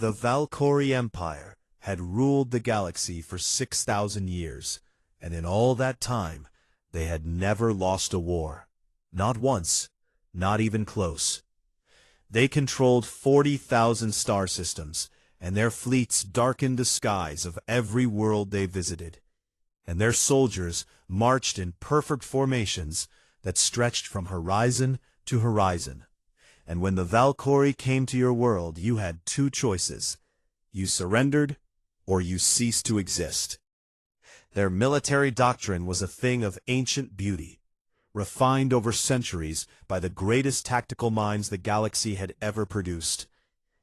The Valkyrie Empire had ruled the galaxy for 6,000 years, and in all that time, they had never lost a war. Not once, not even close. They controlled 40,000 star systems, and their fleets darkened the skies of every world they visited. And their soldiers marched in perfect formations that stretched from horizon to horizon. And when the Valkyrie came to your world, you had two choices. You surrendered, or you ceased to exist. Their military doctrine was a thing of ancient beauty, refined over centuries by the greatest tactical minds the galaxy had ever produced.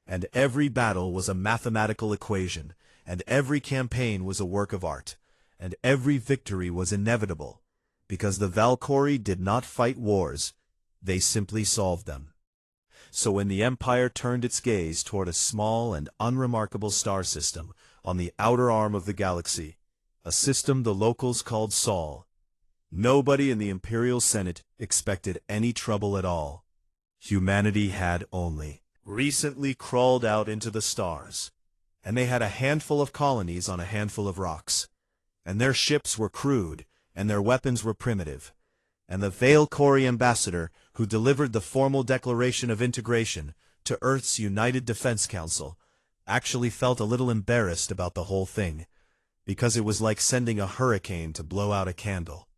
And every battle was a mathematical equation, and every campaign was a work of art, and every victory was inevitable, because the Valkyrie did not fight wars, they simply solved them. So when the Empire turned its gaze toward a small and unremarkable star system on the outer arm of the galaxy, a system the locals called Sol, nobody in the Imperial Senate expected any trouble at all. Humanity had only recently crawled out into the stars, and they had a handful of colonies on a handful of rocks, and their ships were crude, and their weapons were primitive. And the Valkyrie ambassador, who delivered the formal declaration of integration to Earth's United Defense Council, actually felt a little embarrassed about the whole thing, because it was like sending a hurricane to blow out a candle.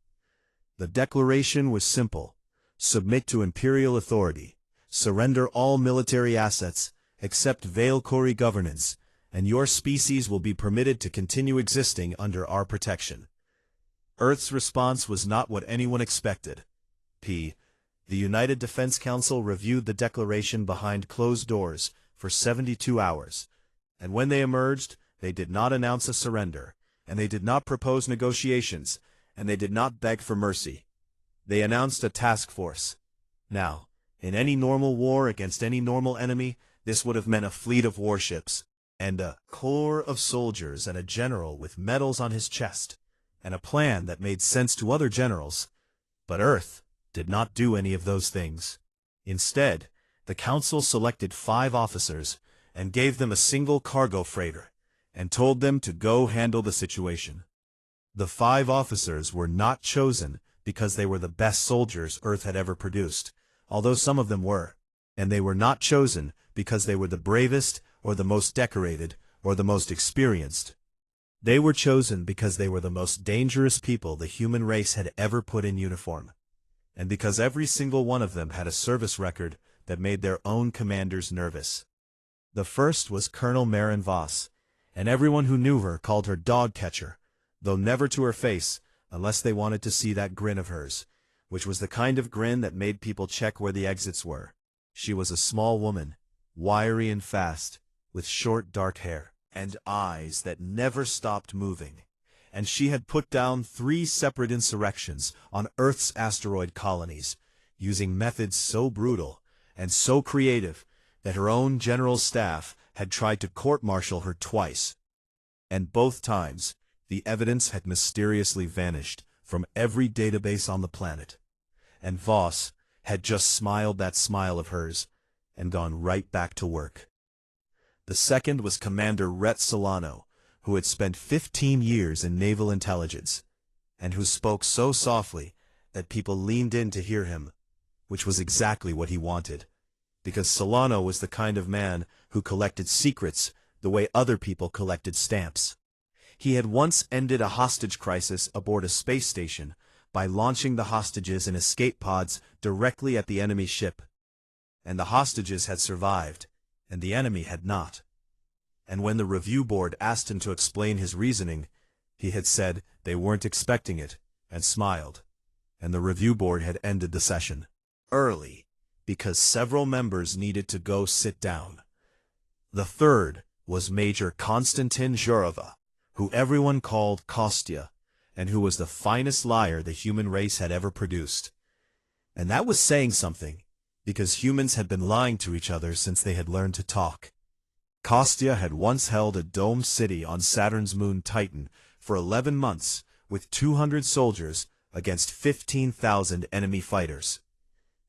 The declaration was simple: submit to imperial authority, surrender all military assets, accept Valkyrie governance, and your species will be permitted to continue existing under our protection. Earth's response was not what anyone expected. The United Defense Council reviewed the declaration behind closed doors for 72 hours, and when they emerged, they did not announce a surrender, and they did not propose negotiations, and they did not beg for mercy. They announced a task force. Now, in any normal war against any normal enemy, this would have meant a fleet of warships, and a corps of soldiers and a general with medals on his chest, and a plan that made sense to other generals. But Earth did not do any of those things. Instead, the Council selected 5 officers and gave them a single cargo freighter, and told them to go handle the situation. The 5 officers were not chosen because they were the best soldiers Earth had ever produced, although some of them were, and they were not chosen because they were the bravest, or the most decorated, or the most experienced. They were chosen because they were the most dangerous people the human race had ever put in uniform, and because every single one of them had a service record that made their own commanders nervous. The first was Colonel Marin Voss, and everyone who knew her called her Dog Catcher, though never to her face, unless they wanted to see that grin of hers, which was the kind of grin that made people check where the exits were. She was a small woman, wiry and fast, with short dark hair and eyes that never stopped moving, and she had put down 3 separate insurrections on Earth's asteroid colonies, using methods so brutal and so creative that her own general staff had tried to court-martial her twice. And both times, the evidence had mysteriously vanished from every database on the planet, and Voss had just smiled that smile of hers and gone right back to work. The second was Commander Rhett Solano, who had spent 15 years in naval intelligence, and who spoke so softly that people leaned in to hear him, which was exactly what he wanted, because Solano was the kind of man who collected secrets the way other people collected stamps. He had once ended a hostage crisis aboard a space station by launching the hostages in escape pods directly at the enemy ship, and the hostages had survived, and the enemy had not. And when the review board asked him to explain his reasoning, he had said they weren't expecting it, and smiled, and the review board had ended the session early, because several members needed to go sit down. The third was Major Konstantin Zhurova, who everyone called Kostya, and who was the finest liar the human race had ever produced. And that was saying something, because humans had been lying to each other since they had learned to talk. Kostya had once held a domed city on Saturn's moon Titan for 11 months with 200 soldiers against 15,000 enemy fighters.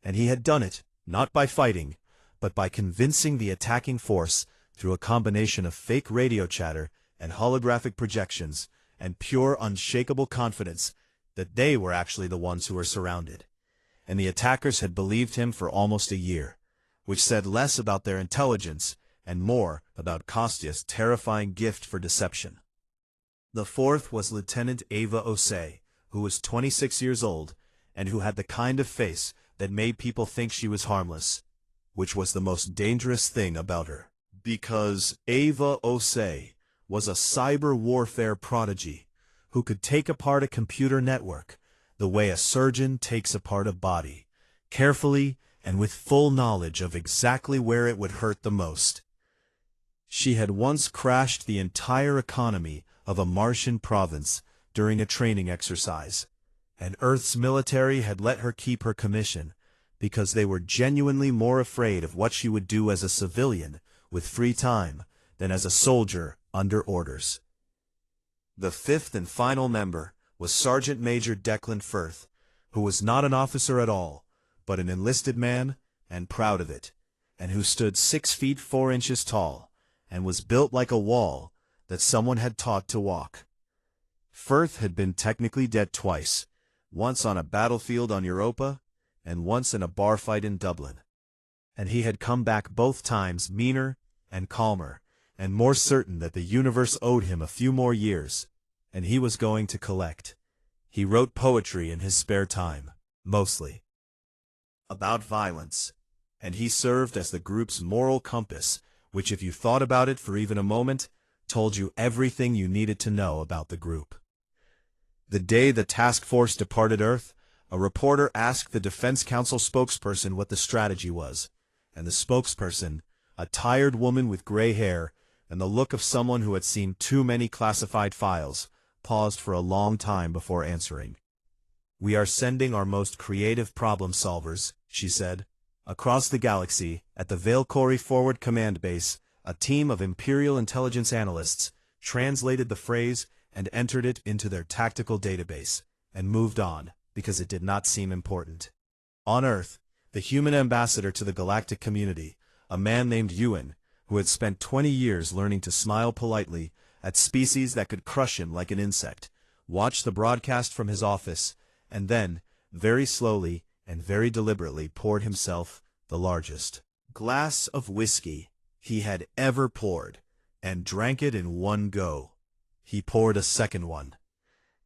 And he had done it, not by fighting, but by convincing the attacking force through a combination of fake radio chatter and holographic projections and pure unshakable confidence that they were actually the ones who were surrounded. And the attackers had believed him for almost a year, which said less about their intelligence and more about Kostia's terrifying gift for deception. The fourth was Lieutenant Ava Osei, who was 26 years old and who had the kind of face that made people think she was harmless, which was the most dangerous thing about her. Because Ava Osei was a cyber warfare prodigy who could take apart a computer network the way a surgeon takes apart a body, carefully and with full knowledge of exactly where it would hurt the most. She had once crashed the entire economy of a Martian province during a training exercise, and Earth's military had let her keep her commission because they were genuinely more afraid of what she would do as a civilian with free time than as a soldier under orders. The fifth and final member was Sergeant Major Declan Firth, who was not an officer at all, but an enlisted man, and proud of it, and who stood 6 feet 4 inches tall, and was built like a wall that someone had taught to walk. Firth had been technically dead twice, once on a battlefield on Europa, and once in a bar fight in Dublin. And he had come back both times meaner and calmer, and more certain that the universe owed him a few more years, and he was going to collect. He wrote poetry in his spare time, mostly about violence, and he served as the group's moral compass, which, if you thought about it for even a moment, told you everything you needed to know about the group. The day the task force departed Earth, a reporter asked the Defense Council spokesperson what the strategy was, and the spokesperson, a tired woman with gray hair and the look of someone who had seen too many classified files, paused for a long time before answering. "We are sending our most creative problem solvers," she said. Across the galaxy, at the Valkyrie Forward Command Base, a team of Imperial intelligence analysts translated the phrase and entered it into their tactical database, and moved on, because it did not seem important. On Earth, the human ambassador to the galactic community, a man named Ewan, who had spent 20 years learning to smile politely at species that could crush him like an insect, watched the broadcast from his office, and then, very slowly and very deliberately, poured himself the largest glass of whiskey he had ever poured, and drank it in one go. He poured a second one.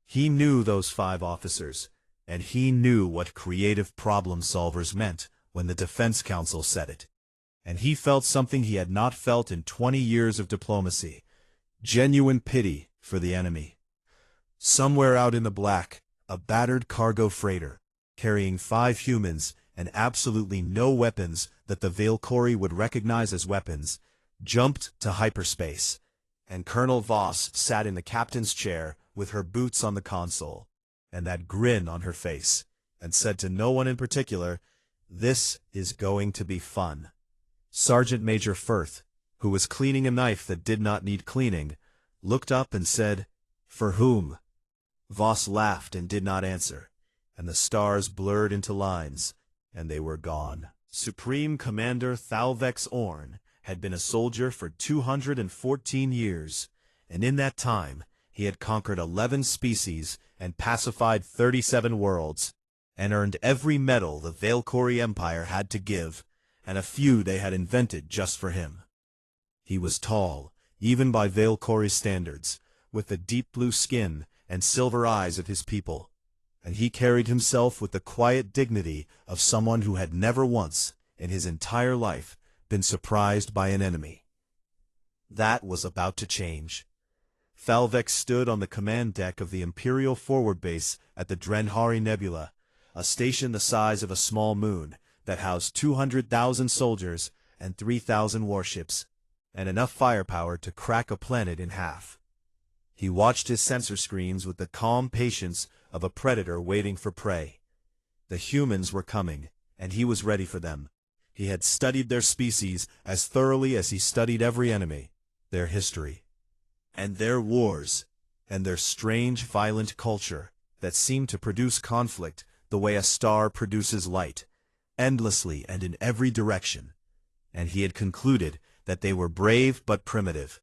He knew those 5 officers, and he knew what creative problem solvers meant when the Defense Council said it. And he felt something he had not felt in 20 years of diplomacy, genuine pity for the enemy. Somewhere out in the black, a battered cargo freighter, carrying 5 humans and absolutely no weapons that the Valkyrie would recognize as weapons, jumped to hyperspace, and Colonel Voss sat in the captain's chair with her boots on the console, and that grin on her face, and said to no one in particular, "This is going to be fun." Sergeant Major Firth, who was cleaning a knife that did not need cleaning, looked up and said, "For whom?" Voss laughed and did not answer, and the stars blurred into lines, and they were gone. Supreme Commander Thalvex Orn had been a soldier for 214 years, and in that time he had conquered 11 species and pacified 37 worlds, and earned every medal the Valkyrie Empire had to give, and a few they had invented just for him. He was tall, even by Valkyrie standards, with the deep blue skin and silver eyes of his people, and he carried himself with the quiet dignity of someone who had never once, in his entire life, been surprised by an enemy. That was about to change. Thalvex stood on the command deck of the Imperial Forward Base at the Drenhari Nebula, a station the size of a small moon that housed 200,000 soldiers and 3,000 warships, and enough firepower to crack a planet in half. He watched his sensor screens with the calm patience of a predator waiting for prey. The humans were coming, and he was ready for them. He had studied their species as thoroughly as he studied every enemy, their history, and their wars, and their strange, violent culture that seemed to produce conflict the way a star produces light, endlessly and in every direction. And he had concluded that they were brave but primitive,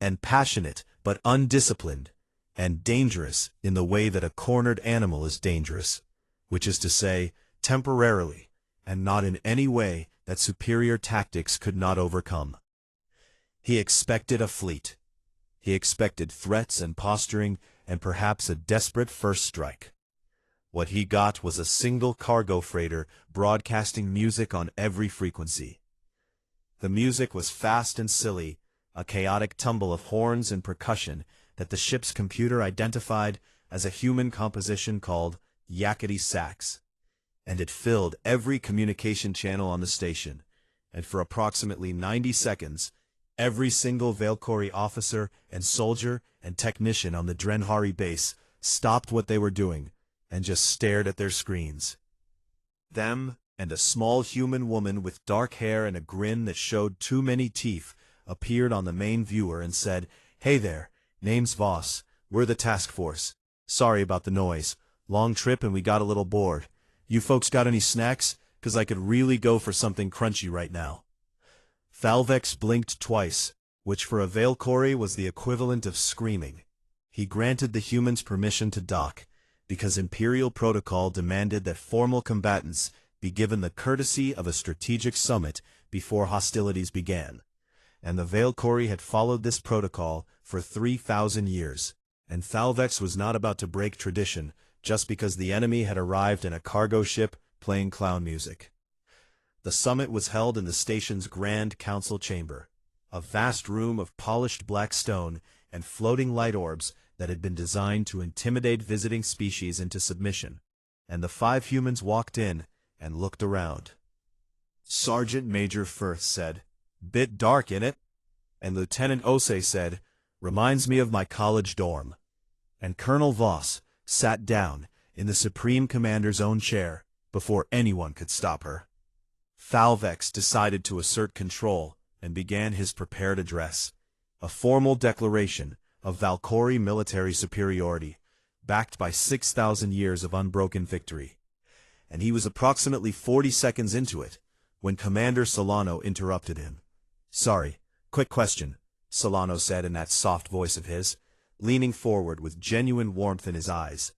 and passionate but undisciplined, and dangerous in the way that a cornered animal is dangerous, which is to say, temporarily, and not in any way that superior tactics could not overcome. He expected a fleet. He expected threats and posturing and perhaps a desperate first strike. What he got was a single cargo freighter broadcasting music on every frequency. The music was fast and silly, a chaotic tumble of horns and percussion that the ship's computer identified as a human composition called yakety sax, and it filled every communication channel on the station, and for approximately 90 seconds, every single Valkyrie officer and soldier and technician on the Drenhari base stopped what they were doing and just stared at their screens. Them and a small human woman with dark hair and a grin that showed too many teeth appeared on the main viewer and said, "Hey there, name's Voss, we're the task force. Sorry about the noise. Long trip and we got a little bored. You folks got any snacks? 'Cause I could really go for something crunchy right now." Thalvex blinked twice, which for a Valkyrie was the equivalent of screaming. He granted the humans permission to dock, because Imperial protocol demanded that formal combatants be given the courtesy of a strategic summit before hostilities began. And the Valkyrie had followed this protocol for 3,000 years, and Thalvex was not about to break tradition just because the enemy had arrived in a cargo ship playing clown music. The summit was held in the station's Grand Council chamber, a vast room of polished black stone and floating light orbs that had been designed to intimidate visiting species into submission, and the 5 humans walked in and looked around. Sergeant Major Firth said, "Bit dark, innit?" And Lieutenant Osei said, "Reminds me of my college dorm." And Colonel Voss sat down in the Supreme Commander's own chair before anyone could stop her. Thalvex decided to assert control and began his prepared address, a formal declaration of Valkyrie military superiority, backed by 6,000 years of unbroken victory. And he was approximately 40 seconds into it, when Commander Solano interrupted him. "Sorry, quick question," Solano said in that soft voice of his, leaning forward with genuine warmth in his eyes.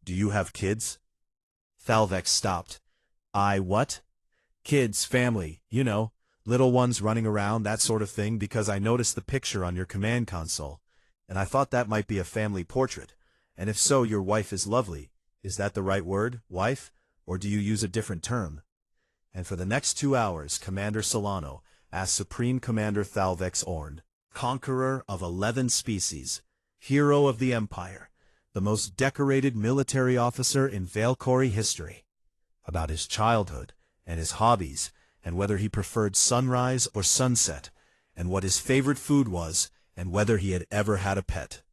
"Do you have kids?" Thalvex stopped. What? Kids, family, you know, little ones running around, that sort of thing, because I noticed the picture on your command console, and I thought that might be a family portrait. And if so, your wife is lovely. Is that the right word, wife? Or do you use a different term?" And for the next 2 hours, Commander Solano asked Supreme Commander Thalvex Orn, conqueror of 11 species, hero of the Empire, the most decorated military officer in Valkyrie history, about his childhood and his hobbies, and whether he preferred sunrise or sunset, and what his favorite food was, and whether he had ever had a pet.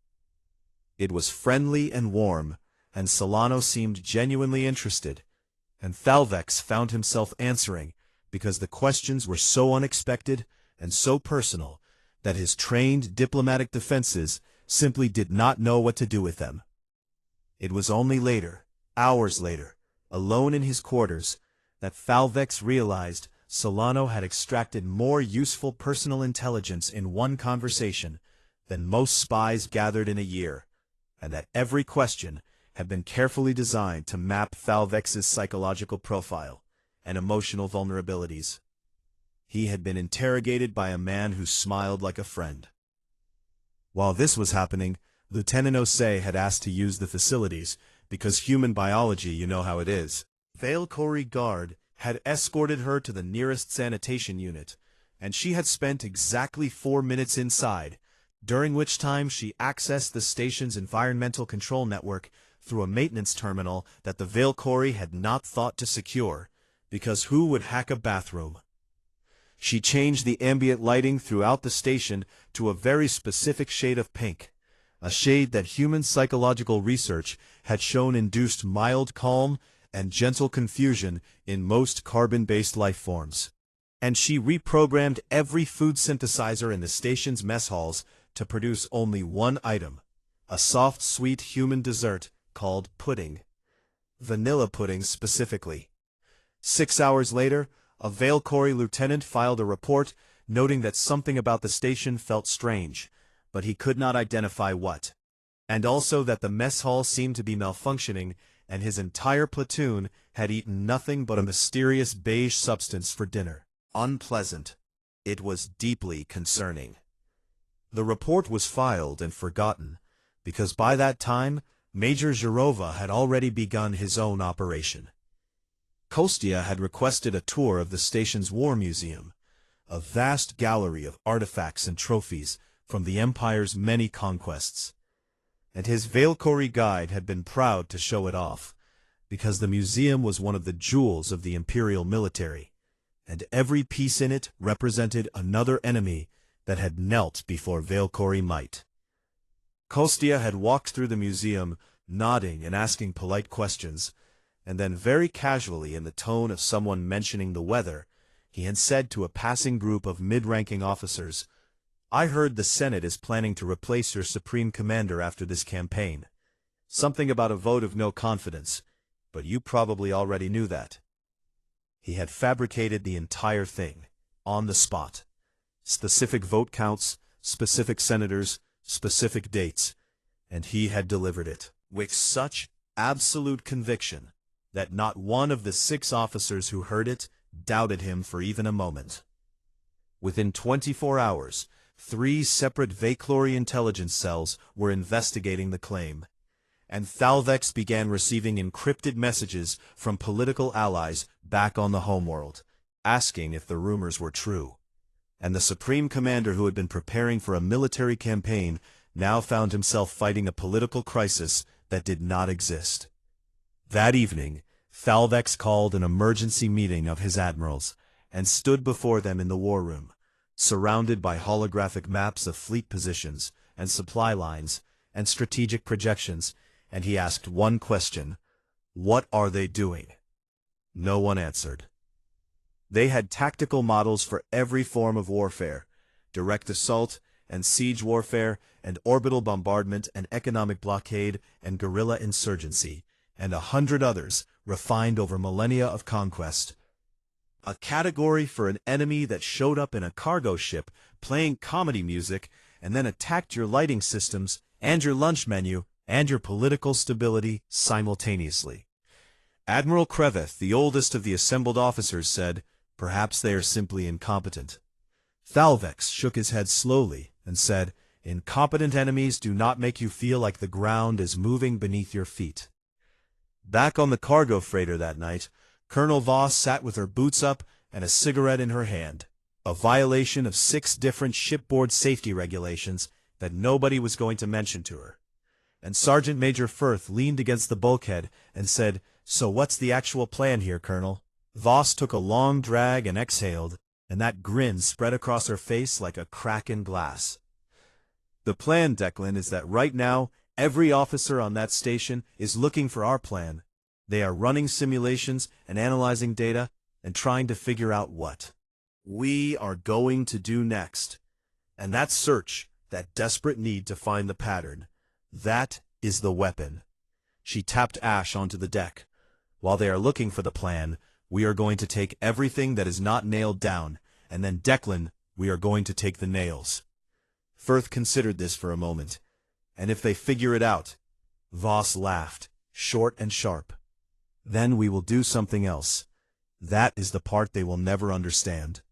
It was friendly and warm, and Solano seemed genuinely interested, and Thalvex found himself answering because the questions were so unexpected and so personal that his trained diplomatic defenses simply did not know what to do with them. It was only later, hours later, alone in his quarters, that Thalvex realized Solano had extracted more useful personal intelligence in one conversation than most spies gathered in a year, and that every question had been carefully designed to map Thalvex's psychological profile and emotional vulnerabilities. He had been interrogated by a man who smiled like a friend. While this was happening, Lieutenant Osei had asked to use the facilities, because human biology, you know how it is. Valkyrie Guard had escorted her to the nearest sanitation unit, and she had spent exactly 4 minutes inside, during which time she accessed the station's environmental control network through a maintenance terminal that the Valkyrie had not thought to secure, because who would hack a bathroom? She changed the ambient lighting throughout the station to a very specific shade of pink, a shade that human psychological research had shown induced mild calm and gentle confusion in most carbon-based life forms. And she reprogrammed every food synthesizer in the station's mess halls to produce only one item, a soft, sweet human dessert called pudding. Vanilla pudding specifically. 6 hours later, a Valkyrie lieutenant filed a report noting that something about the station felt strange, but he could not identify what. And also that the mess hall seemed to be malfunctioning, and his entire platoon had eaten nothing but a mysterious beige substance for dinner. Unpleasant. It was deeply concerning. The report was filed and forgotten, because by that time, Major Zhirova had already begun his own operation. Kostya had requested a tour of the station's war museum, a vast gallery of artifacts and trophies from the Empire's many conquests. And his Valkyrie guide had been proud to show it off, because the museum was one of the jewels of the Imperial military, and every piece in it represented another enemy that had knelt before Valkyrie might. Kostya had walked through the museum, nodding and asking polite questions, and then very casually, in the tone of someone mentioning the weather, he had said to a passing group of mid-ranking officers, "I heard the Senate is planning to replace your Supreme Commander after this campaign. Something about a vote of no confidence, but you probably already knew that." He had fabricated the entire thing, on the spot. Specific vote counts, specific senators, specific dates, and he had delivered it with such absolute conviction that not one of the 6 officers who heard it doubted him for even a moment. Within 24 hours, 3 separate Valkyrie intelligence cells were investigating the claim, and Thalvex began receiving encrypted messages from political allies back on the homeworld, asking if the rumors were true. And the Supreme Commander, who had been preparing for a military campaign, now found himself fighting a political crisis that did not exist. That evening, Thalvex called an emergency meeting of his admirals, and stood before them in the war room, surrounded by holographic maps of fleet positions, and supply lines, and strategic projections, and he asked one question: what are they doing? No one answered. They had tactical models for every form of warfare: direct assault, and siege warfare, and orbital bombardment, and economic blockade, and guerrilla insurgency, and 100 others, refined over millennia of conquest. A category for an enemy that showed up in a cargo ship playing comedy music and then attacked your lighting systems and your lunch menu and your political stability simultaneously. Admiral Kreveth, the oldest of the assembled officers, said, "Perhaps they are simply incompetent." Thalvex shook his head slowly and said, "Incompetent enemies do not make you feel like the ground is moving beneath your feet." Back on the cargo freighter that night, Colonel Voss sat with her boots up and a cigarette in her hand, a violation of 6 different shipboard safety regulations that nobody was going to mention to her. And Sergeant Major Firth leaned against the bulkhead and said, "So what's the actual plan here, Colonel?" Voss took a long drag and exhaled, and that grin spread across her face like a crack in glass. "The plan, Declan, is that right now, every officer on that station is looking for our plan. They are running simulations and analyzing data and trying to figure out what we are going to do next. And that search, that desperate need to find the pattern, that is the weapon." She tapped Ash onto the deck. "While they are looking for the plan, we are going to take everything that is not nailed down, and then, Declan, we are going to take the nails." Firth considered this for a moment. "And if they figure it out?" Voss laughed, short and sharp. "Then we will do something else. That is the part they will never understand.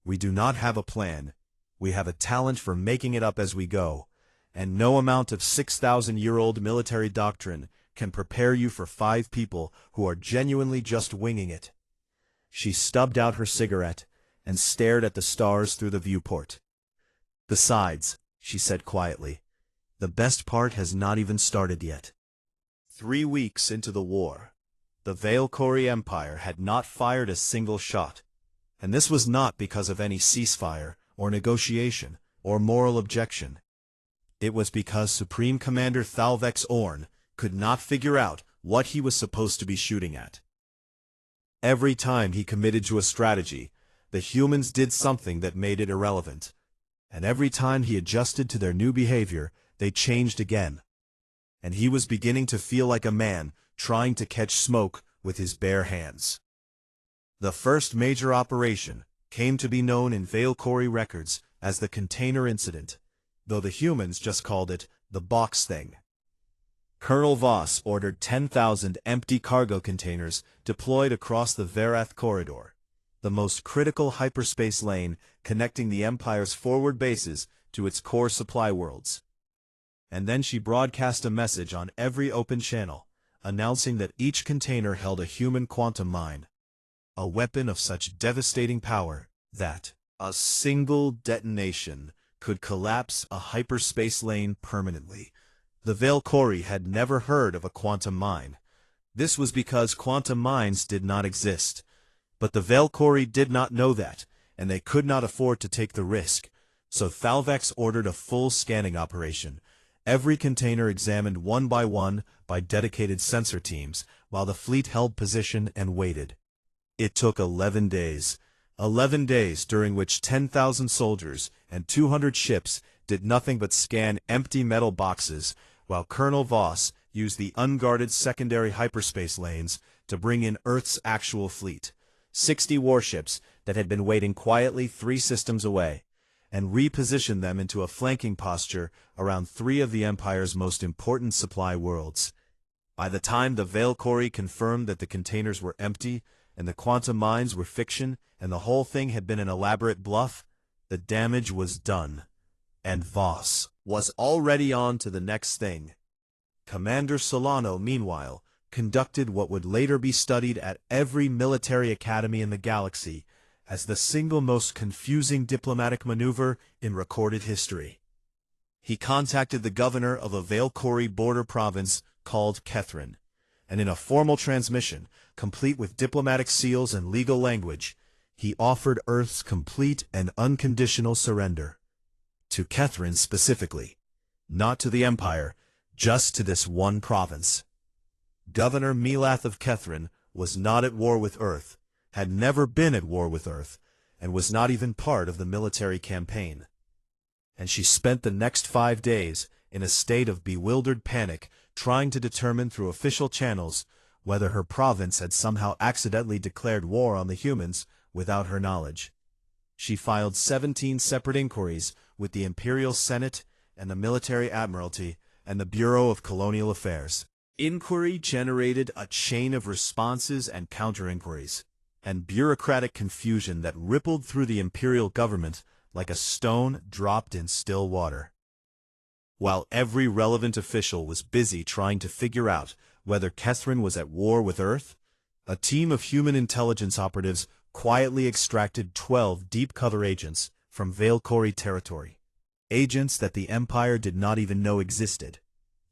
We do not have a plan. We have a talent for making it up as we go, and no amount of 6,000-year-old military doctrine can prepare you for 5 people who are genuinely just winging it." She stubbed out her cigarette and stared at the stars through the viewport. "Besides," she said quietly, "the best part has not even started yet." 3 weeks into the war, the Valkyrie Empire had not fired a single shot, and this was not because of any ceasefire or negotiation or moral objection. It was because Supreme Commander Thalvex Orn could not figure out what he was supposed to be shooting at. Every time he committed to a strategy, the humans did something that made it irrelevant, and every time he adjusted to their new behavior, they changed again. And he was beginning to feel like a man trying to catch smoke with his bare hands. The first major operation came to be known in Valkyrie records as the Container Incident, though the humans just called it the box thing. Colonel Voss ordered 10,000 empty cargo containers deployed across the Verath Corridor, the most critical hyperspace lane connecting the Empire's forward bases to its core supply worlds. And then she broadcast a message on every open channel, announcing that each container held a human quantum mine, a weapon of such devastating power that a single detonation could collapse a hyperspace lane permanently. The Valkyrie had never heard of a quantum mine. This was because quantum mines did not exist. But the Valkyrie did not know that, and they could not afford to take the risk. So Thalvex ordered a full scanning operation, every container examined one by dedicated sensor teams, while the fleet held position and waited. It took 11 days. 11 days during which 10,000 soldiers and 200 ships did nothing but scan empty metal boxes, while Colonel Voss used the unguarded secondary hyperspace lanes to bring in Earth's actual fleet, 60 warships that had been waiting quietly 3 systems away, and reposition them into a flanking posture around 3 of the Empire's most important supply worlds. By the time the Valkyrie confirmed that the containers were empty, and the quantum mines were fiction, and the whole thing had been an elaborate bluff, the damage was done. And Voss was already on to the next thing. Commander Solano, meanwhile, conducted what would later be studied at every military academy in the galaxy as the single most confusing diplomatic maneuver in recorded history. He contacted the governor of a Valkyrie border province called Kethrin, and in a formal transmission, complete with diplomatic seals and legal language, he offered Earth's complete and unconditional surrender. To Kethrin specifically, not to the Empire, just to this one province. Governor Melath of Kethrin was not at war with Earth, had never been at war with Earth, and was not even part of the military campaign. And she spent the next 5 days in a state of bewildered panic, trying to determine through official channels whether her province had somehow accidentally declared war on the humans without her knowledge. She filed 17 separate inquiries with the Imperial Senate and the Military Admiralty and the Bureau of Colonial Affairs. Inquiry generated a chain of responses and counter-inquiries, and bureaucratic confusion that rippled through the imperial government like a stone dropped in still water. While every relevant official was busy trying to figure out whether Kethrin was at war with Earth, a team of human intelligence operatives quietly extracted 12 deep-cover agents from Valkyrie territory, agents that the Empire did not even know existed,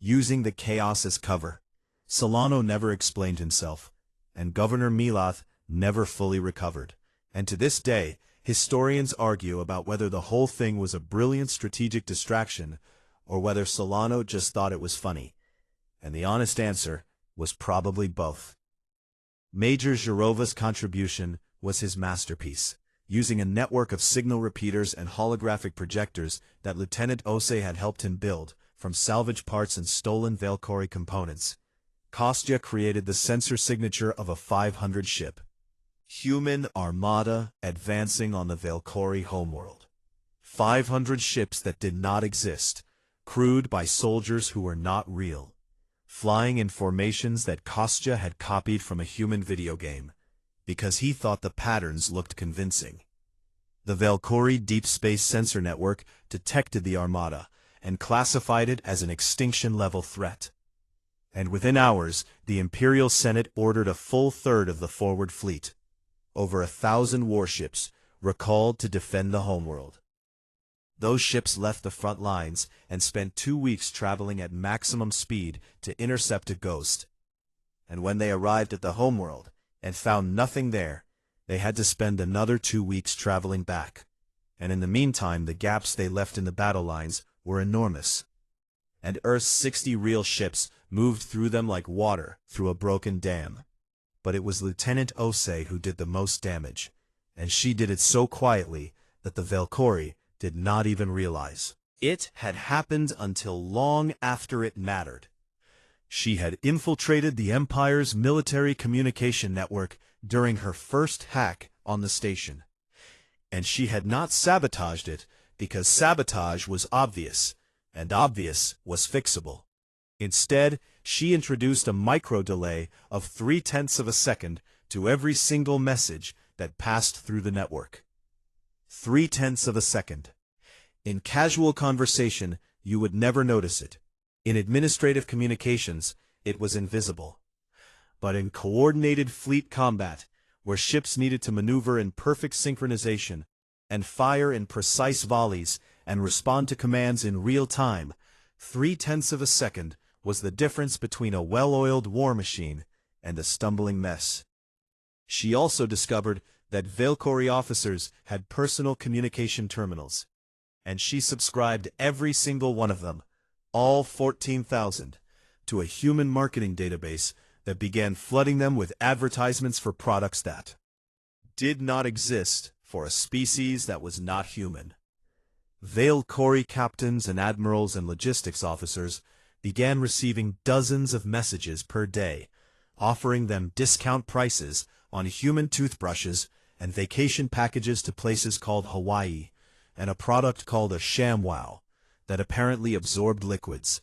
using the chaos as cover. Solano never explained himself, and Governor Melath never fully recovered, and to this day, historians argue about whether the whole thing was a brilliant strategic distraction or whether Solano just thought it was funny, and the honest answer was probably both. Major Zhirova's contribution was his masterpiece, using a network of signal repeaters and holographic projectors that Lieutenant Ose had helped him build from salvage parts and stolen Valkyrie components. Kostya created the sensor signature of a 500 ship human armada advancing on the Valkyrie homeworld. 500 ships that did not exist, crewed by soldiers who were not real, flying in formations that Kostya had copied from a human video game, because he thought the patterns looked convincing. The Valkyrie Deep Space Sensor Network detected the armada and classified it as an extinction-level threat. And within hours, the Imperial Senate ordered a full third of the forward fleet, over 1,000 warships, recalled to defend the homeworld. Those ships left the front lines and spent 2 weeks traveling at maximum speed to intercept a ghost. And when they arrived at the homeworld and found nothing there, they had to spend another 2 weeks traveling back. And in the meantime, the gaps they left in the battle lines were enormous. And Earth's 60 real ships moved through them like water through a broken dam. But it was Lieutenant Ose who did the most damage, and she did it so quietly that the Valkyrie did not even realize. It had happened until long after it mattered. She had infiltrated the Empire's military communication network during her first hack on the station. And she had not sabotaged it because sabotage was obvious, and obvious was fixable. Instead, she introduced a micro-delay of 0.3 of a second to every single message that passed through the network. 0.3 of a second. In casual conversation, you would never notice it. In administrative communications, it was invisible. But in coordinated fleet combat, where ships needed to maneuver in perfect synchronization, and fire in precise volleys, and respond to commands in real time, 0.3 of a second was the difference between a well-oiled war machine and a stumbling mess. She also discovered that Valkyrie officers had personal communication terminals, and she subscribed every single one of them, all 14,000, to a human marketing database that began flooding them with advertisements for products that did not exist for a species that was not human. Valkyrie captains and admirals and logistics officers began receiving dozens of messages per day, offering them discount prices on human toothbrushes and vacation packages to places called Hawaii, and a product called a ShamWow that apparently absorbed liquids.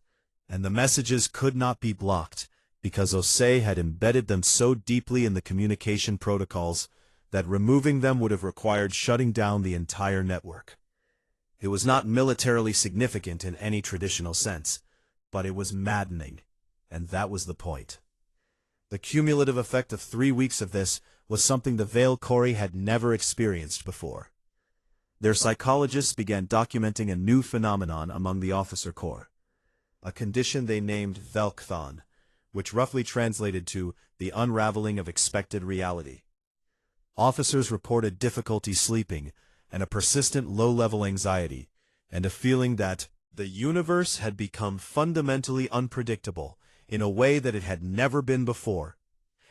And the messages could not be blocked because OSE had embedded them so deeply in the communication protocols that removing them would have required shutting down the entire network. It was not militarily significant in any traditional sense, but it was maddening, and that was the point. The cumulative effect of 3 weeks of this was something the Valkyrie had never experienced before. Their psychologists began documenting a new phenomenon among the officer corps, a condition they named Velkthon, which roughly translated to the unraveling of expected reality. Officers reported difficulty sleeping and a persistent low-level anxiety, and a feeling that the universe had become fundamentally unpredictable in a way that it had never been before,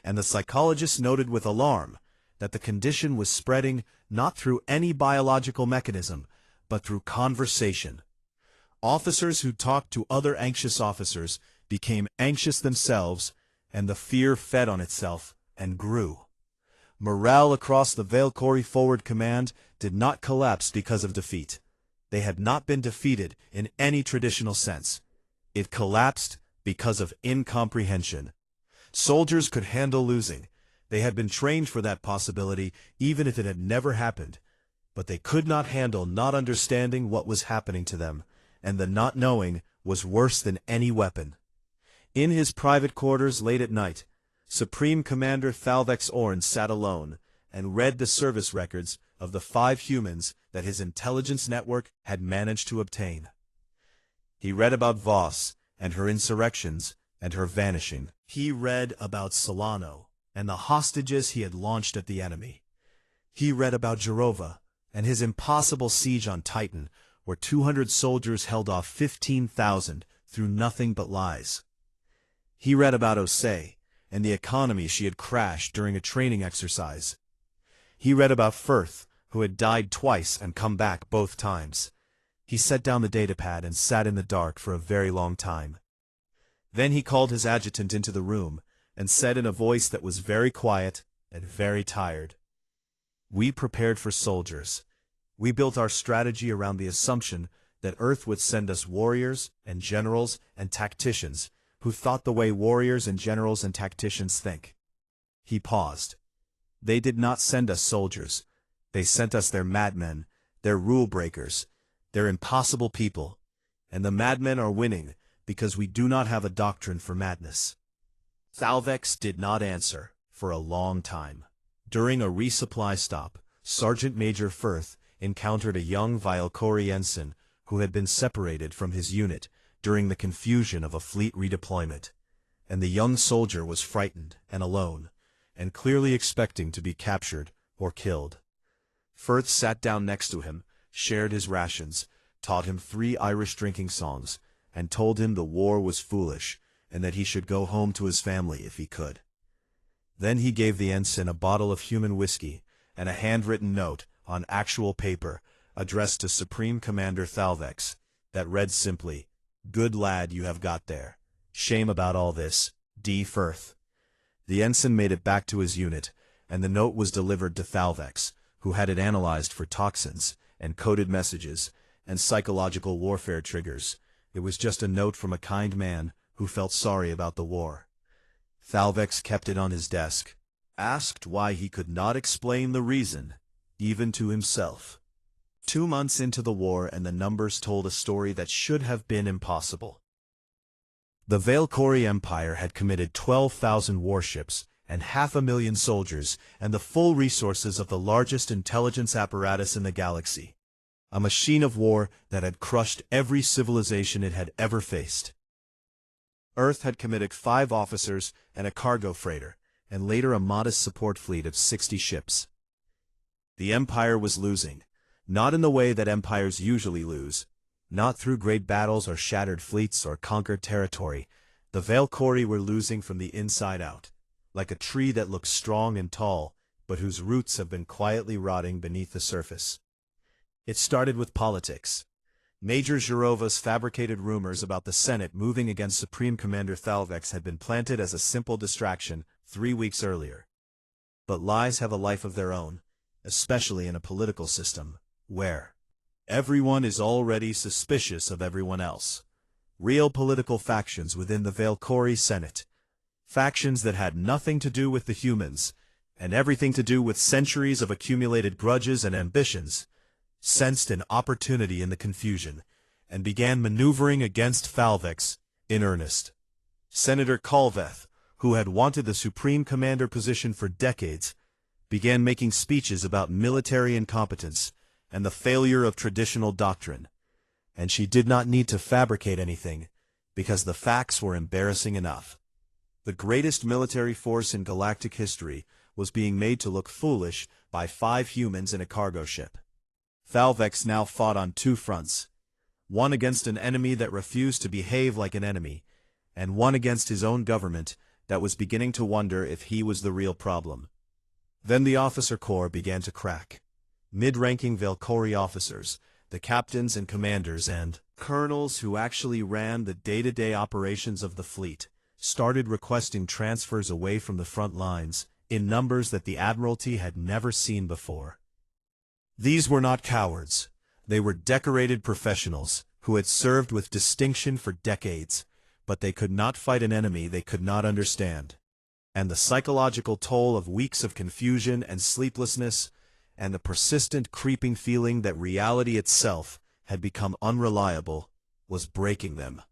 and the psychologists noted with alarm that the condition was spreading not through any biological mechanism, but through conversation. Officers who talked to other anxious officers became anxious themselves, and the fear fed on itself and grew. Morale across the Valkyrie Forward Command did not collapse because of defeat. They had not been defeated in any traditional sense. It collapsed because of incomprehension. Soldiers could handle losing. They had been trained for that possibility even if it had never happened. But they could not handle not understanding what was happening to them, and the not knowing was worse than any weapon. In his private quarters late at night, Supreme Commander Thalvex Orn sat alone and read the service records of the 5 humans that his intelligence network had managed to obtain. He read about Voss and her insurrections and her vanishing. He read about Solano and the hostages he had launched at the enemy. He read about Jarova and his impossible siege on Titan, where 200 soldiers held off 15,000 through nothing but lies. He read about OSE and the economy she had crashed during a training exercise. He read about Firth, who had died twice and come back both times. He set down the datapad and sat in the dark for a very long time. Then he called his adjutant into the room and said in a voice that was very quiet and very tired, "We prepared for soldiers. We built our strategy around the assumption that Earth would send us warriors and generals and tacticians who thought the way warriors and generals and tacticians think." He paused. "They did not send us soldiers. They sent us their madmen, their rule breakers, their impossible people. And the madmen are winning because we do not have a doctrine for madness." Thalvex did not answer for a long time. During a resupply stop, Sergeant Major Firth encountered a young Valkyrie ensign who had been separated from his unit during the confusion of a fleet redeployment, and the young soldier was frightened and alone, and clearly expecting to be captured or killed. Firth sat down next to him, shared his rations, taught him 3 Irish drinking songs, and told him the war was foolish and that he should go home to his family if he could. Then he gave the ensign a bottle of human whiskey and a handwritten note on actual paper addressed to Supreme Commander Thalvex that read simply, "Good lad you have got there. Shame about all this. D. Firth." The ensign made it back to his unit, and the note was delivered to Thalvex, who had it analyzed for toxins, and coded messages, and psychological warfare triggers. It was just a note from a kind man who felt sorry about the war. Thalvex kept it on his desk, asked why he could not explain the reason, even to himself. 2 months into the war, and the numbers told a story that should have been impossible. The Valkyrie Empire had committed 12,000 warships and 500,000 soldiers and the full resources of the largest intelligence apparatus in the galaxy. A machine of war that had crushed every civilization it had ever faced. Earth had committed 5 officers and a cargo freighter, and later a modest support fleet of 60 ships. The Empire was losing, not in the way that empires usually lose, not through great battles or shattered fleets or conquered territory. The Valkyrie were losing from the inside out, like a tree that looks strong and tall, but whose roots have been quietly rotting beneath the surface. It started with politics. Major Zhurova's fabricated rumors about the Senate moving against Supreme Commander Thalvex had been planted as a simple distraction 3 weeks earlier. But lies have a life of their own, especially in a political system, where everyone is already suspicious of everyone else. Real political factions within the Valkyrie Senate. Factions that had nothing to do with the humans, and everything to do with centuries of accumulated grudges and ambitions, sensed an opportunity in the confusion, and began maneuvering against Thalvex in earnest. Senator Kalveth, who had wanted the Supreme Commander position for decades, began making speeches about military incompetence and the failure of traditional doctrine. And she did not need to fabricate anything, because the facts were embarrassing enough. The greatest military force in galactic history was being made to look foolish by 5 humans in a cargo ship. Thalvex now fought on 2 fronts, one against an enemy that refused to behave like an enemy, and one against his own government that was beginning to wonder if he was the real problem. Then the officer corps began to crack. Mid-ranking Valkyrie officers, the captains and commanders and colonels who actually ran the day-to-day operations of the fleet, started requesting transfers away from the front lines, in numbers that the Admiralty had never seen before. These were not cowards. They were decorated professionals who had served with distinction for decades, but they could not fight an enemy they could not understand. And the psychological toll of weeks of confusion and sleeplessness, and the persistent creeping feeling that reality itself had become unreliable, was breaking them.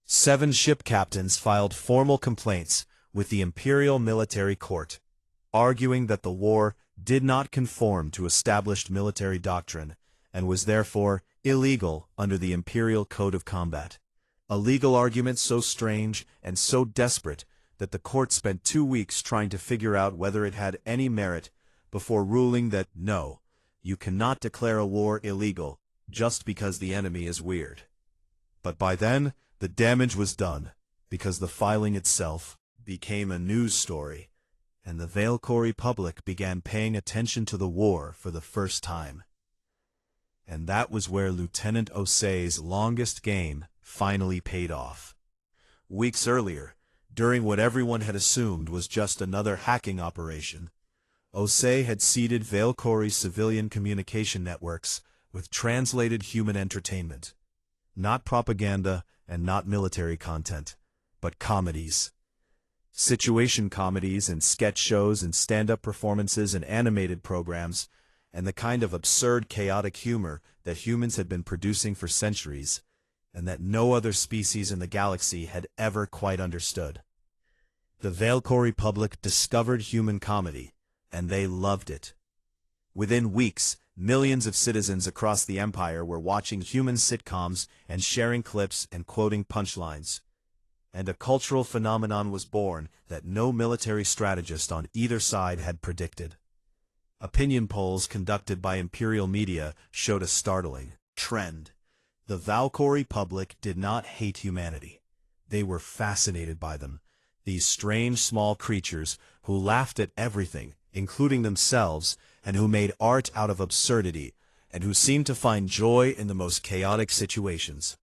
7 ship captains filed formal complaints with the Imperial Military Court, arguing that the war did not conform to established military doctrine, and was therefore illegal under the Imperial Code of Combat. A legal argument so strange and so desperate that the court spent 2 weeks trying to figure out whether it had any merit, before ruling that, no, you cannot declare a war illegal just because the enemy is weird. But by then, the damage was done, because the filing itself became a news story, and the Valkyrie public began paying attention to the war for the first time. And that was where Lieutenant Osei's longest game finally paid off. Weeks earlier, during what everyone had assumed was just another hacking operation, Osei had seeded Valkyrie civilian communication networks with translated human entertainment. Not propaganda and not military content, but comedies. Situation comedies and sketch shows and stand-up performances and animated programs, and the kind of absurd chaotic humor that humans had been producing for centuries, and that no other species in the galaxy had ever quite understood. The Valkyrie public discovered human comedy, and they loved it. Within weeks, millions of citizens across the Empire were watching human sitcoms and sharing clips and quoting punchlines. And a cultural phenomenon was born that no military strategist on either side had predicted. Opinion polls conducted by Imperial media showed a startling trend. The Valkyrie public did not hate humanity. They were fascinated by them, these strange small creatures who laughed at everything, including themselves, and who made art out of absurdity, and who seemed to find joy in the most chaotic situations.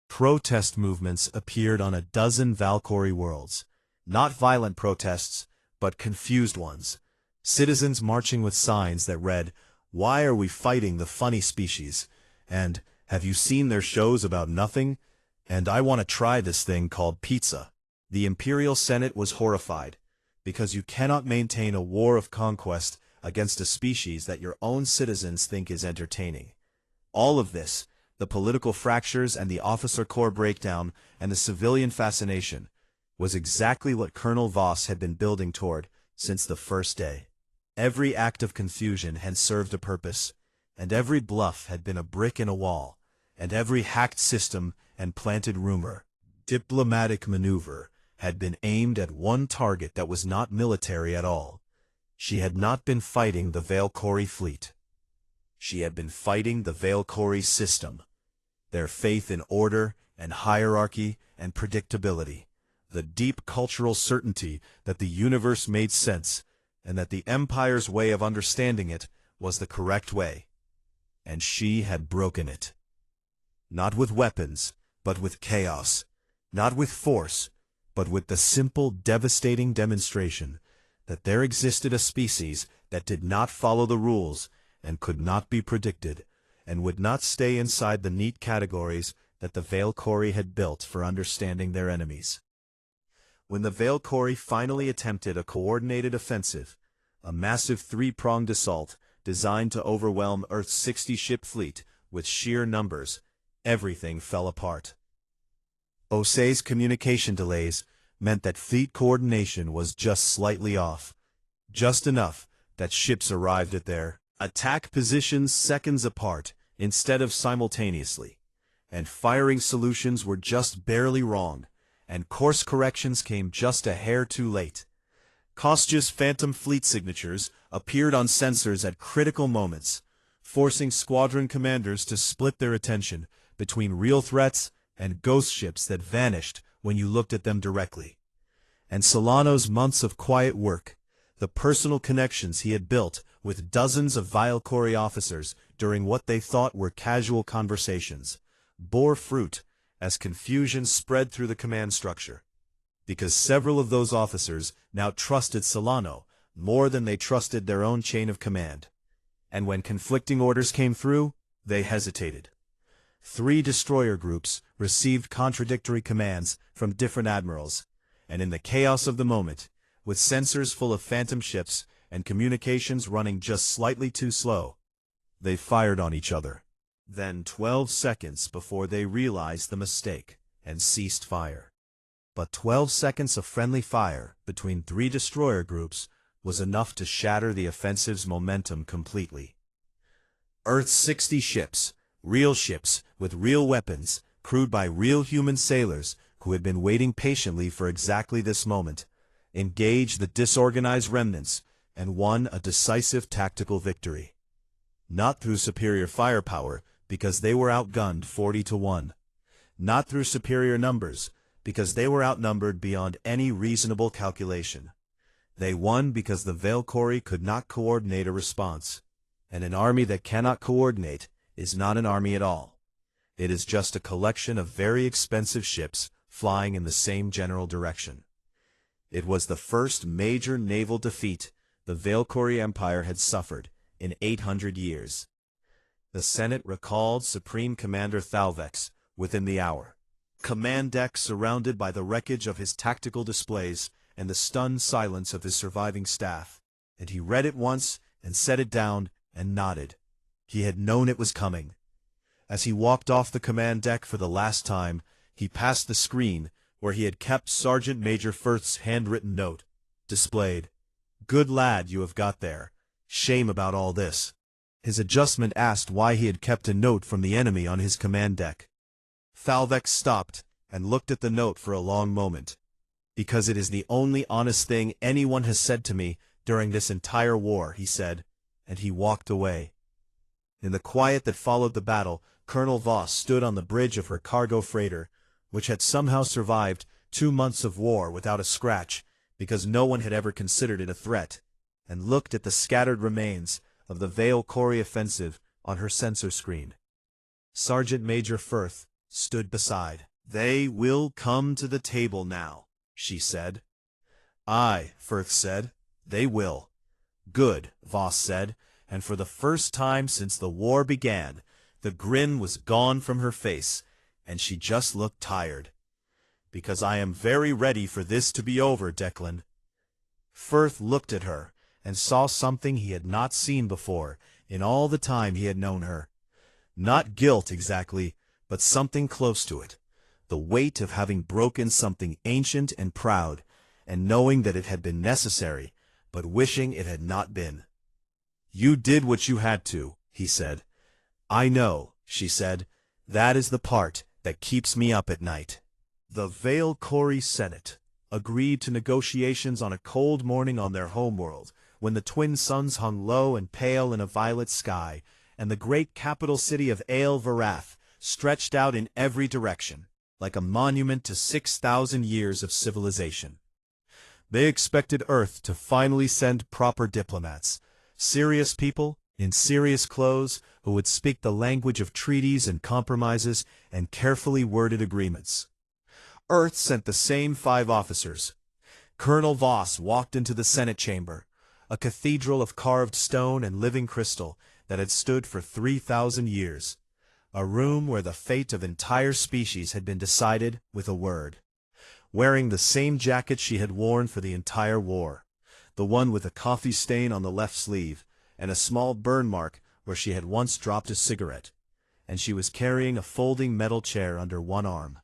Protest movements appeared on a dozen Valkyrie worlds. Not violent protests, but confused ones. Citizens marching with signs that read, "Why are we fighting the funny species?" and "Have you seen their shows about nothing?" and "I want to try this thing called pizza." The Imperial Senate was horrified, because you cannot maintain a war of conquest against a species that your own citizens think is entertaining. All of this, the political fractures and the officer corps breakdown and the civilian fascination, was exactly what Colonel Voss had been building toward since the first day. Every act of confusion had served a purpose, and every bluff had been a brick in a wall, and every hacked system and planted rumor, diplomatic maneuver, had been aimed at one target that was not military at all. She had not been fighting the Valkyrie fleet. She had been fighting the Valkyrie system, their faith in order and hierarchy and predictability, the deep cultural certainty that the universe made sense and that the Empire's way of understanding it was the correct way. And she had broken it. Not with weapons, but with chaos. Not with force, but with the simple, devastating demonstration that there existed a species that did not follow the rules and could not be predicted, and would not stay inside the neat categories that the Valkyrie had built for understanding their enemies. When the Valkyrie finally attempted a coordinated offensive, a massive three-pronged assault designed to overwhelm Earth's 60-ship fleet with sheer numbers, everything fell apart. Osei's communication delays meant that fleet coordination was just slightly off, just enough that ships arrived at their attack positions seconds apart instead of simultaneously, and firing solutions were just barely wrong, and course corrections came just a hair too late. Kostya's phantom fleet signatures appeared on sensors at critical moments, forcing squadron commanders to split their attention between real threats and ghost ships that vanished when you looked at them directly. And Solano's months of quiet work, the personal connections he had built with dozens of Valkyrie officers during what they thought were casual conversations, bore fruit as confusion spread through the command structure. Because several of those officers now trusted Solano more than they trusted their own chain of command. And when conflicting orders came through, they hesitated. 3 destroyer groups received contradictory commands from different admirals, and in the chaos of the moment, with sensors full of phantom ships and communications running just slightly too slow, they fired on each other. Then 12 seconds before they realized the mistake and ceased fire. But 12 seconds of friendly fire between 3 destroyer groups was enough to shatter the offensive's momentum completely. Earth's 60 ships, real ships with real weapons, crewed by real human sailors who had been waiting patiently for exactly this moment, engaged the disorganized remnants and won a decisive tactical victory. Not through superior firepower, because they were outgunned 40-1. Not through superior numbers, because they were outnumbered beyond any reasonable calculation. They won because the Valkyrie could not coordinate a response, and an army that cannot coordinate is not an army at all. It is just a collection of very expensive ships flying in the same general direction. It was the first major naval defeat the Valkyrie Empire had suffered in 800 years. The Senate recalled Supreme Commander Thalvex within the hour. Command deck surrounded by the wreckage of his tactical displays and the stunned silence of his surviving staff, and he read it once and set it down and nodded. He had known it was coming. As he walked off the command deck for the last time, he passed the screen where he had kept Sergeant Major Firth's handwritten note, displayed. "Good lad you have got there. Shame about all this." His adjustment asked why he had kept a note from the enemy on his command deck. Thalvex stopped and looked at the note for a long moment. "Because it is the only honest thing anyone has said to me during this entire war," he said, and he walked away. In the quiet that followed the battle, Colonel Voss stood on the bridge of her cargo freighter, which had somehow survived 2 months of war without a scratch, because no one had ever considered it a threat, and looked at the scattered remains of the Valkyrie offensive on her sensor screen. Sergeant Major Firth stood beside. "They will come to the table now," she said. "Aye," Firth said, "they will. Good, Voss said, and for the first time since the war began, the grin was gone from her face, and she just looked tired. Because I am very ready for this to be over, Declan. Firth looked at her, and saw something he had not seen before in all the time he had known her. Not guilt exactly, but something close to it. The weight of having broken something ancient and proud, and knowing that it had been necessary, but wishing it had not been. You did what you had to, he said. I know, she said. That is the part that keeps me up at night. The Vale Corey Senate agreed to negotiations on a cold morning on their homeworld, when the twin suns hung low and pale in a violet sky, and the great capital city of Ale Varath stretched out in every direction, like a monument to 6,000 years of civilization. They expected Earth to finally send proper diplomats, serious people in serious clothes who would speak the language of treaties and compromises and carefully worded agreements. Earth sent the same 5 officers. Colonel Voss walked into the Senate chamber, a cathedral of carved stone and living crystal that had stood for 3,000 years, a room where the fate of entire species had been decided with a word. Wearing the same jacket she had worn for the entire war, the one with a coffee stain on the left sleeve, and a small burn mark where she had once dropped a cigarette, and she was carrying a folding metal chair under one arm.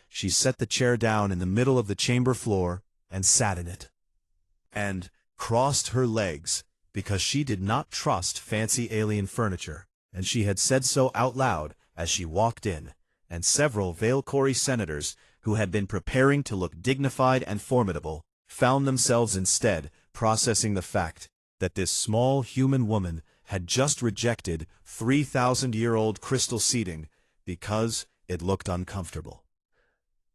She set the chair down in the middle of the chamber floor and sat in it, and crossed her legs, because she did not trust fancy alien furniture, and she had said so out loud as she walked in, and several Vale Corey senators, who had been preparing to look dignified and formidable, found themselves instead processing the fact that this small human woman had just rejected 3,000-year-old crystal seating because it looked uncomfortable.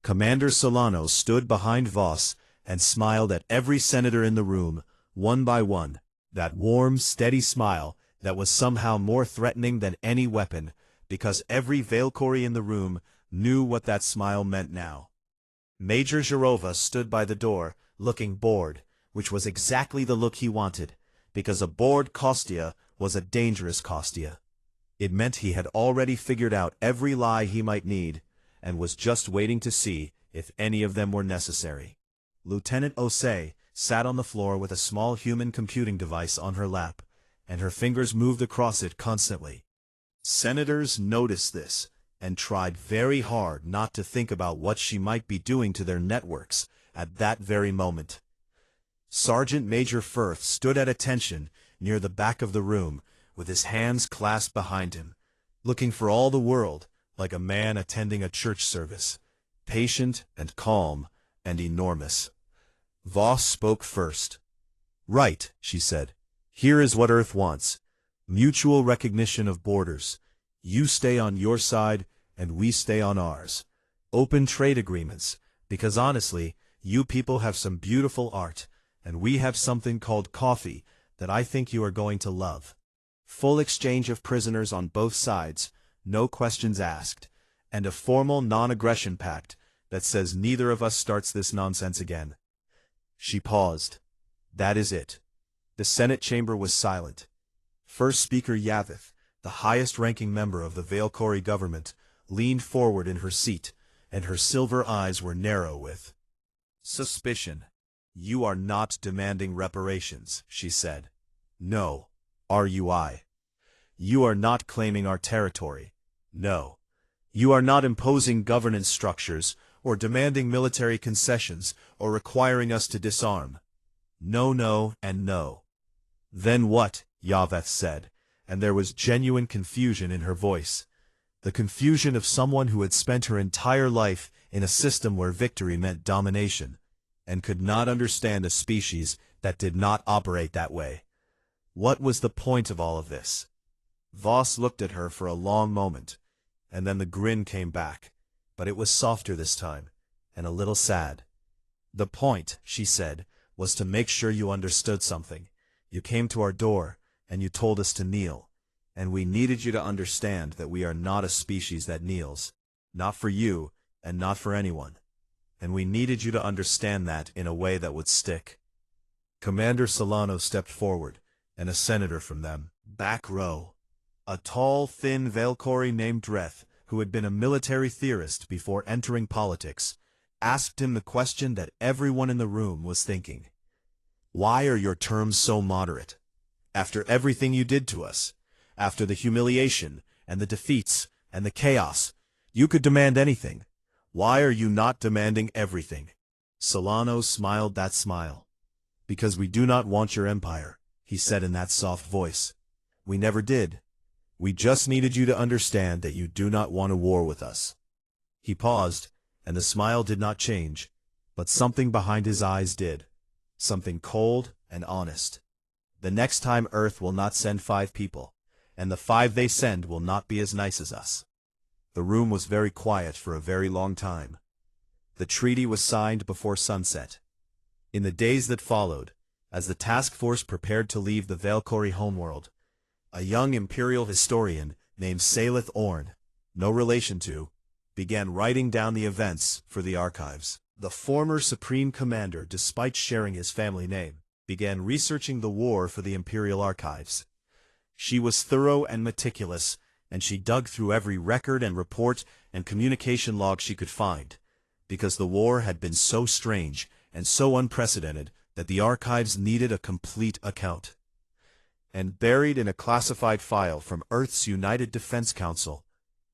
Commander Solano stood behind Voss and smiled at every senator in the room, one by one, that warm, steady smile that was somehow more threatening than any weapon, because every Vale Corey in the room knew what that smile meant now. Major Zharova stood by the door, looking bored, which was exactly the look he wanted, because a bored Kostya was a dangerous Kostya. It meant he had already figured out every lie he might need, and was just waiting to see if any of them were necessary. Lieutenant Osei sat on the floor with a small human computing device on her lap, and her fingers moved across it constantly. Senators noticed this, and tried very hard not to think about what she might be doing to their networks at that very moment. Sergeant Major Firth stood at attention near the back of the room, with his hands clasped behind him, looking for all the world like a man attending a church service, patient and calm and enormous. Voss spoke first. "Right," she said. "Here is what Earth wants. Mutual recognition of borders. You stay on your side, and we stay on ours. Open trade agreements, because honestly, you people have some beautiful art, and we have something called coffee that I think you are going to love. Full exchange of prisoners on both sides, no questions asked, and a formal non-aggression pact that says neither of us starts this nonsense again." She paused. That is it. The Senate chamber was silent. First Speaker Yavith, the highest-ranking member of the Vale Corey government, leaned forward in her seat, and her silver eyes were narrow with suspicion. "You are not demanding reparations," she said. "No. RUI. You are not claiming our territory. No. You are not imposing governance structures, or demanding military concessions, or requiring us to disarm. No, no, and no." "Then what?" Yaveth said, and there was genuine confusion in her voice. The confusion of someone who had spent her entire life in a system where victory meant domination, and could not understand a species that did not operate that way. What was the point of all of this? Voss looked at her for a long moment, and then the grin came back, but it was softer this time, and a little sad. "The point," she said, "was to make sure you understood something. You came to our door, and you told us to kneel, and we needed you to understand that we are not a species that kneels, not for you, and not for anyone. And we needed you to understand that in a way that would stick." Commander Solano stepped forward, and a senator from them, back row. A tall, thin Valkyrie named Dreth, who had been a military theorist before entering politics, asked him the question that everyone in the room was thinking. Why are your terms so moderate? After everything you did to us, after the humiliation, and the defeats, and the chaos, you could demand anything. Why are you not demanding everything? Solano smiled that smile. Because we do not want your empire, he said in that soft voice. We never did. We just needed you to understand that you do not want a war with us. He paused, and the smile did not change, but something behind his eyes did. Something cold and honest. The next time Earth will not send 5 people, and the 5 they send will not be as nice as us. The room was very quiet for a very long time. The treaty was signed before sunset. In the days that followed, as the task force prepared to leave the Valkyrie homeworld, a young imperial historian named Salith Orn, no relation to, began writing down the events for the archives. The former supreme commander, despite sharing his family name, began researching the war for the imperial archives. She was thorough and meticulous, and she dug through every record and report and communication log she could find, because the war had been so strange and so unprecedented that the archives needed a complete account. And buried in a classified file from Earth's United Defense Council,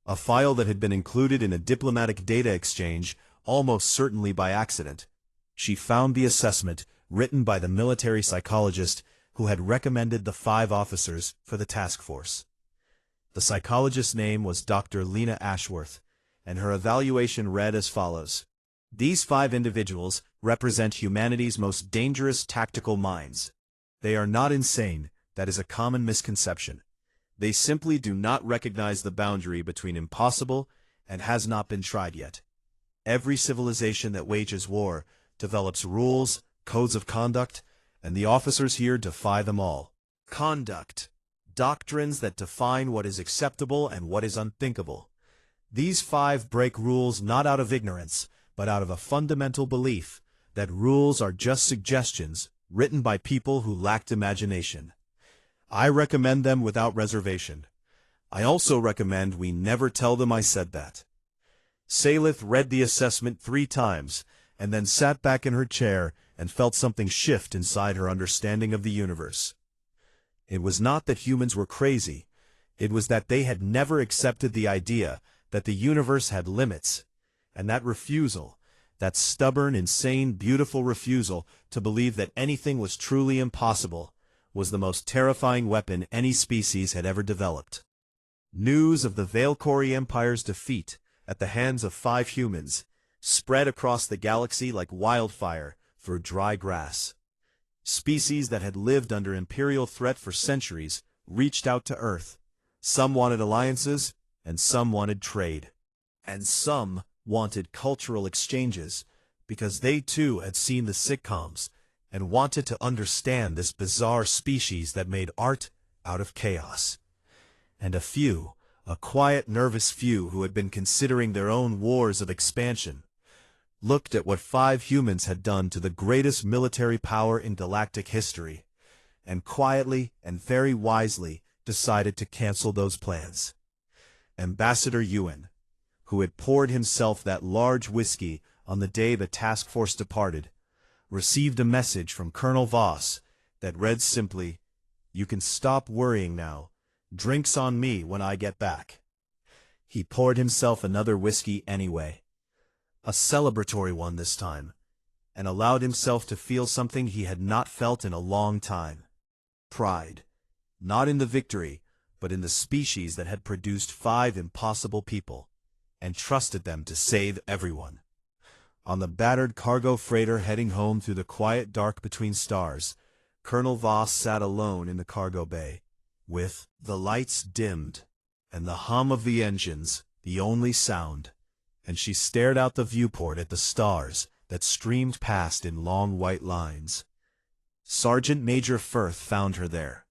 a file that had been included in a diplomatic data exchange almost certainly by accident, she found the assessment written by the military psychologist who had recommended the 5 officers for the task force. The psychologist's name was Dr. Lena Ashworth, and her evaluation read as follows. These 5 individuals represent humanity's most dangerous tactical minds. They are not insane. That is a common misconception. They simply do not recognize the boundary between impossible and has not been tried yet. Every civilization that wages war develops rules, codes of conduct, and the officers here defy them all. Conduct. Doctrines that define what is acceptable and what is unthinkable. These 5 break rules not out of ignorance, but out of a fundamental belief that rules are just suggestions written by people who lacked imagination. I recommend them without reservation. I also recommend we never tell them I said that. Salith read the assessment 3 times, and then sat back in her chair and felt something shift inside her understanding of the universe. It was not that humans were crazy. It was that they had never accepted the idea that the universe had limits, and that refusal, that stubborn, insane, beautiful refusal to believe that anything was truly impossible, was the most terrifying weapon any species had ever developed. News of the Valkyrie Empire's defeat at the hands of 5 humans spread across the galaxy like wildfire through dry grass. Species that had lived under imperial threat for centuries reached out to Earth. Some wanted alliances, and some wanted trade. And some wanted cultural exchanges, because they too had seen the sitcoms and wanted to understand this bizarre species that made art out of chaos. And a few, a quiet, nervous few who had been considering their own wars of expansion, looked at what 5 humans had done to the greatest military power in galactic history, and quietly and very wisely decided to cancel those plans. Ambassador Ewan, who had poured himself that large whiskey on the day the task force departed, received a message from Colonel Voss that read simply, "You can stop worrying now. Drinks on me when I get back." He poured himself another whiskey anyway, a celebratory one this time, and allowed himself to feel something he had not felt in a long time. Pride, not in the victory, but in the species that had produced 5 impossible people, and trusted them to save everyone. On the battered cargo freighter heading home through the quiet dark between stars, Colonel Voss sat alone in the cargo bay, with the lights dimmed, and the hum of the engines the only sound, and she stared out the viewport at the stars that streamed past in long white lines. Sergeant Major Firth found her there.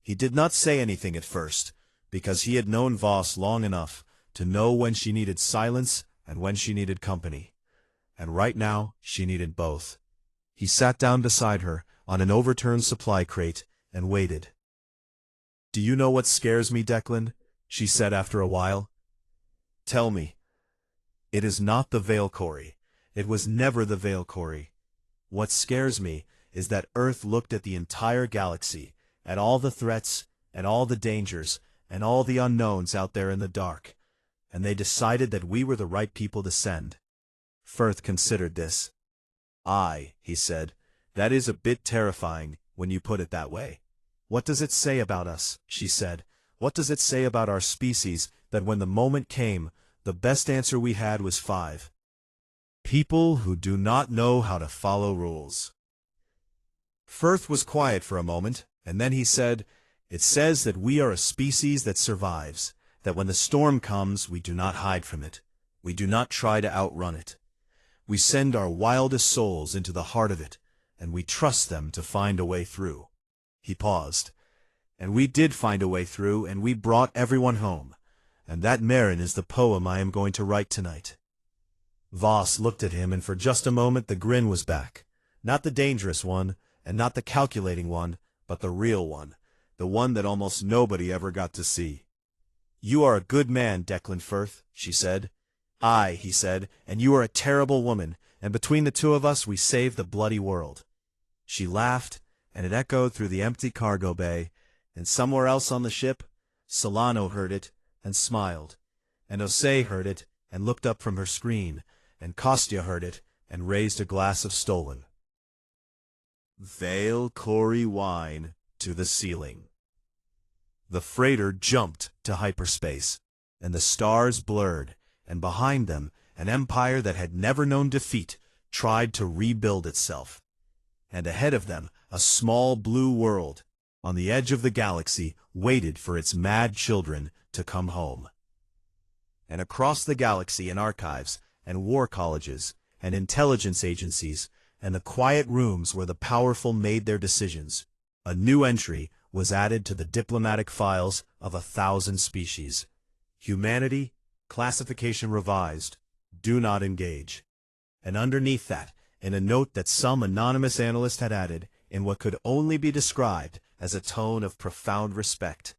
He did not say anything at first, because he had known Voss long enough to know when she needed silence and when she needed company. And right now, she needed both. He sat down beside her, on an overturned supply crate and waited. "Do you know what scares me, Declan?" she said after a while. "Tell me." "It is not the Valkyrie. It was never the Valkyrie. What scares me is that Earth looked at the entire galaxy, at all the threats, and all the dangers, and all the unknowns out there in the dark, and they decided that we were the right people to send." Firth considered this. "Aye," he said, "that is a bit terrifying when you put it that way." "What does it say about us?" she said. "What does it say about our species that when the moment came, the best answer we had was 5? People who do not know how to follow rules." Firth was quiet for a moment, and then he said, "It says that we are a species that survives, that when the storm comes we do not hide from it. We do not try to outrun it. We send our wildest souls into the heart of it, and we trust them to find a way through." He paused. "And we did find a way through, and we brought everyone home. And that Marin is the poem I am going to write tonight." Voss looked at him, and for just a moment the grin was back. Not the dangerous one, and not the calculating one, but the real one, the one that almost nobody ever got to see. "You are a good man, Declan Firth," she said. "Aye," he said, "and you are a terrible woman, and between the two of us we saved the bloody world." She laughed, and it echoed through the empty cargo bay, and somewhere else on the ship, Solano heard it and smiled, and Osei heard it and looked up from her screen, and Kostya heard it and raised a glass of stolen Valkyrie wine to the ceiling. The freighter jumped to hyperspace, and the stars blurred, and behind them an empire that had never known defeat tried to rebuild itself. And ahead of them a small blue world, on the edge of the galaxy, waited for its mad children to come home. And across the galaxy in archives, and war colleges, and intelligence agencies, and the quiet rooms where the powerful made their decisions, a new entry was added to the diplomatic files of 1,000 species. Humanity, classification revised, do not engage. And underneath that, in a note that some anonymous analyst had added, in what could only be described as a tone of profound respect,